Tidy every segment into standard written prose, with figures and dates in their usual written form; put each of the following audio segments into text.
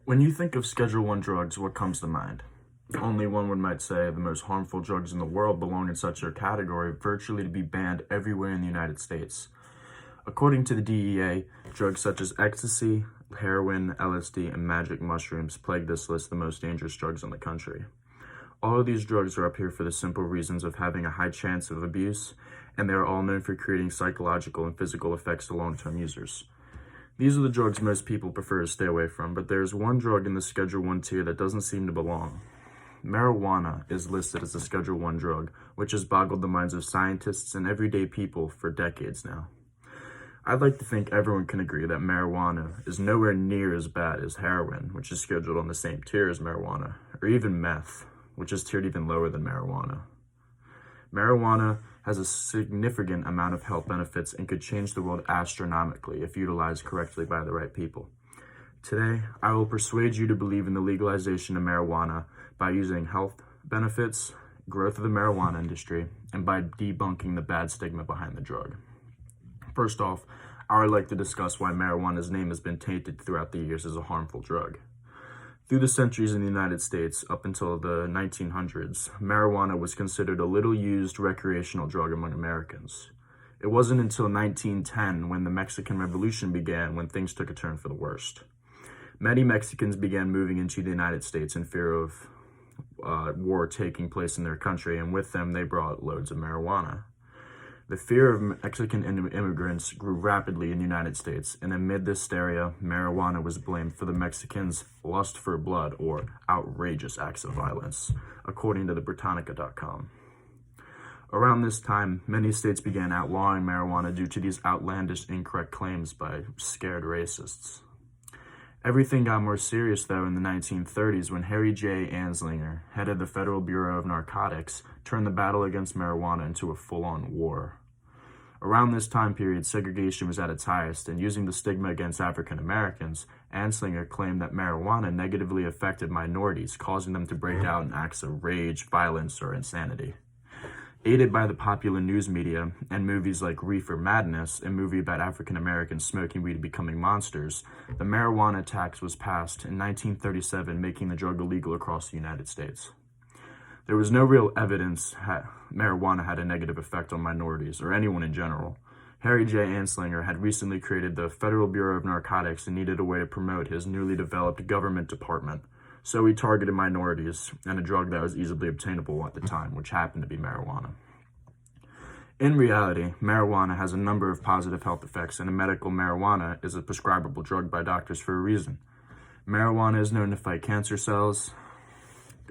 When you think of Schedule 1 drugs, what comes to mind? Only one would might say the most harmful drugs in the world belong in such a category, virtually to be banned everywhere in the United States. According to the DEA, drugs such as ecstasy, heroin, LSD, and magic mushrooms plague this list of the most dangerous drugs in the country. All of these drugs are up here for the simple reasons of having a high chance of abuse, and they are all known for creating psychological and physical effects to long-term users. These are the drugs most people prefer to stay away from, but there's one drug in the Schedule 1 tier that doesn't seem to belong. Marijuana is listed as a Schedule 1 drug, which has boggled the minds of scientists and everyday people for decades now. I'd like to think everyone can agree that marijuana is nowhere near as bad as heroin, which is scheduled on the same tier as marijuana, or even meth, which is tiered even lower than marijuana. Marijuana has a significant amount of health benefits and could change the world astronomically if utilized correctly by the right people. Today, I will persuade you to believe in the legalization of marijuana by using health benefits, growth of the marijuana industry, and by debunking the bad stigma behind the drug. First off, I would like to discuss why marijuana's name has been tainted throughout the years as a harmful drug. Through the centuries in the United States, up until the 1900s, marijuana was considered a little-used recreational drug among Americans. It wasn't until 1910, when the Mexican Revolution began, when things took a turn for the worst. Many Mexicans began moving into the United States in fear of war taking place in their country, and with them they brought loads of marijuana. The fear of Mexican immigrants grew rapidly in the United States, and amid this hysteria, marijuana was blamed for the Mexicans' lust for blood or outrageous acts of violence, according to the Britannica.com. Around this time, many states began outlawing marijuana due to these outlandish, incorrect claims by scared racists. Everything got more serious, though, in the 1930s when Harry J. Anslinger, head of the Federal Bureau of Narcotics, turned the battle against marijuana into a full-on war. Around this time period, segregation was at its highest, and using the stigma against African Americans, Anslinger claimed that marijuana negatively affected minorities, causing them to break out in acts of rage, violence, or insanity. Aided by the popular news media and movies like Reefer Madness, a movie about African Americans smoking weed and becoming monsters, the marijuana tax was passed in 1937, making the drug illegal across the United States. There was no real evidence marijuana had a negative effect on minorities or anyone in general. Harry J. Anslinger had recently created the Federal Bureau of Narcotics and needed a way to promote his newly developed government department. So he targeted minorities and a drug that was easily obtainable at the time, which happened to be marijuana. In reality, marijuana has a number of positive health effects, and medical marijuana is a prescribable drug by doctors for a reason. Marijuana is known to fight cancer cells,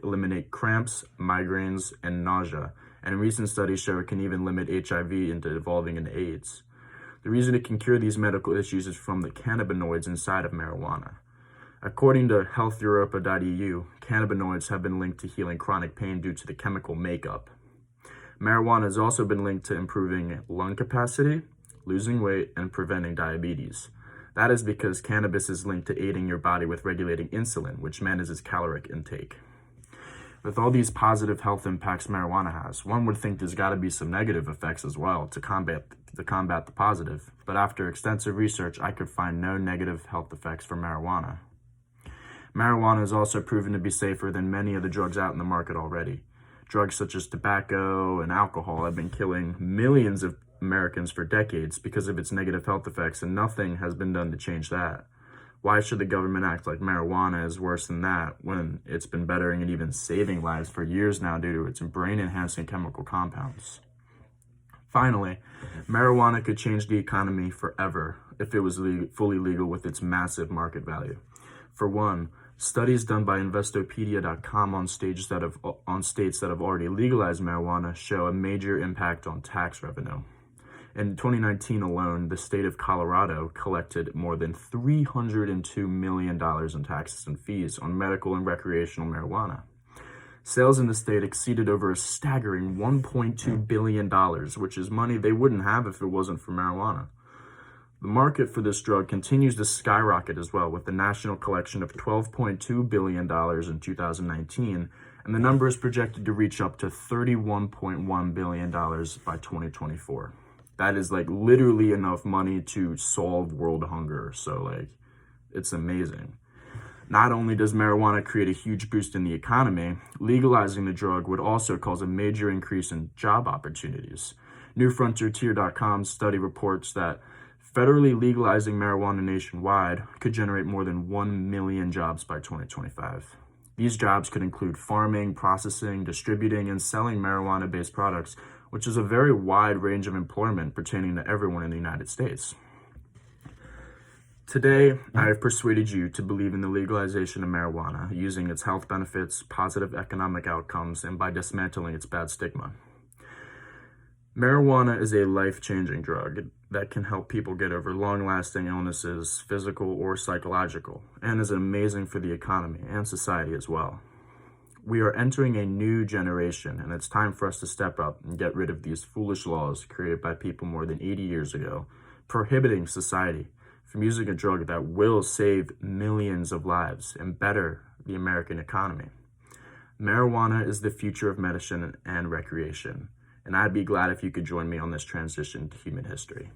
eliminate cramps, migraines, and nausea, and recent studies show it can even limit HIV into evolving into AIDS. The reason it can cure these medical issues is from the cannabinoids inside of marijuana. According to healtheuropa.eu, cannabinoids have been linked to healing chronic pain due to the chemical makeup. Marijuana has also been linked to improving lung capacity, losing weight, and preventing diabetes. That is because cannabis is linked to aiding your body with regulating insulin, which manages caloric intake. With all these positive health impacts marijuana has, one would think there's got to be some negative effects as well to combat the positive. But after extensive research, I could find no negative health effects from marijuana. Marijuana is also proven to be safer than many of the drugs out in the market already. Drugs such as tobacco and alcohol have been killing millions of Americans for decades because of its negative health effects, and nothing has been done to change that. Why should the government act like marijuana is worse than that when it's been bettering and even saving lives for years now due to its brain-enhancing chemical compounds? Finally, marijuana could change the economy forever if it was fully legal with its massive market value. For one, studies done by Investopedia.com on states that have already legalized marijuana show a major impact on tax revenue. In 2019 alone, the state of Colorado collected more than $302 million in taxes and fees on medical and recreational marijuana. Sales in the state exceeded over a staggering $1.2 billion, which is money they wouldn't have if it wasn't for marijuana. The market for this drug continues to skyrocket as well, with the national collection of $12.2 billion in 2019, and the number is projected to reach up to $31.1 billion by 2024. That is literally enough money to solve world hunger, so it's amazing. Not only does marijuana create a huge boost in the economy, legalizing the drug would also cause a major increase in job opportunities. NewFrontierTier.com's study reports that federally legalizing marijuana nationwide could generate more than 1 million jobs by 2025. These jobs could include farming, processing, distributing, and selling marijuana-based products, which is a very wide range of employment pertaining to everyone in the United States. Today, I have persuaded you to believe in the legalization of marijuana, using its health benefits, positive economic outcomes, and by dismantling its bad stigma. Marijuana is a life-changing drug that can help people get over long-lasting illnesses, physical or psychological, and is amazing for the economy and society as well. We are entering a new generation, and it's time for us to step up and get rid of these foolish laws created by people more than 80 years ago, prohibiting society from using a drug that will save millions of lives and better the American economy. Marijuana is the future of medicine and recreation, and I'd be glad if you could join me on this transition to human history.